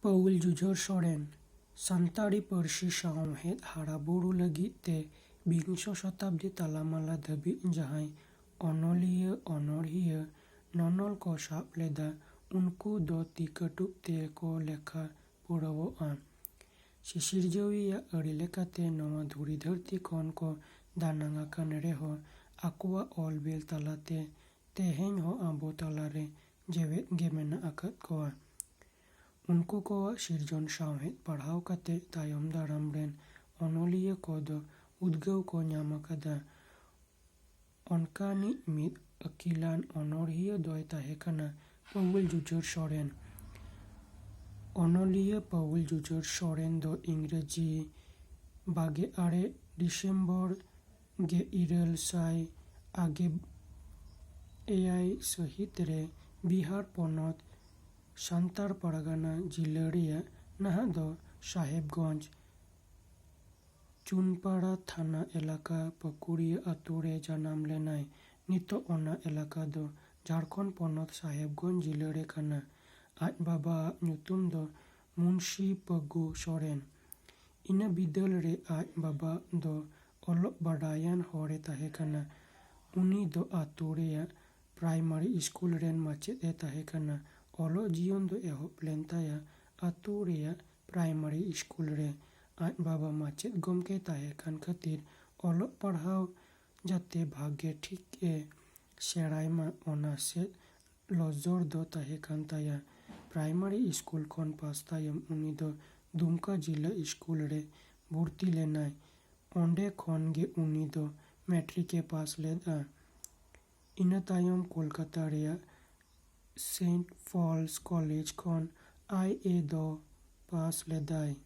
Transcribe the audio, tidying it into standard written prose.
Paul jujur soren, Santali Persi Saumhead Haraburu lagi te bingso sotabdi talamala dabi jahai onolia onorhia nonol ko sap leda unku do tikatuk te ko lekha purawo an. Sisirjawi ya arilekate noa dhuri dharti kon ko danangakan reho aqua olbel talate teheng ho abo talare jewet gemena akat koa. Unku ko sirjon Saumhead parhau kate tayom daram ren onolia ko do udgaw ko nyamakada. Onkani mit akilan onorhia doi tahekana Paul jujur soren. Onolia Paul jujur soren do Ingraji bage are Disember ge irel sai age AI sahit re Bihar ponot Santar Paragana Jilaria naha do Sahebganj Chunpara Thana elaka Pakuri Ature janam lenai nito ona elaka do Jharkhand ponot Sahebganj Jilare kana aj baba nyutum do Munshi Pagu soren. Ina bidal re aj baba do olok badayan hore tahekana uni do aturea primary school ren macet tahekana olo jion do ehop lentaya aturea primary school re aj baba macet gomke tahekan khatir olok parhau jate bhage thik seraima ona set lojor do tahekan taya primary school kon pas tayam uni do Dumka jila school re bhurti lenai onde khon ge uni do matric e pass leda. Ina tayom Kolkata rea St. Paul's College kon IA do pass ledai.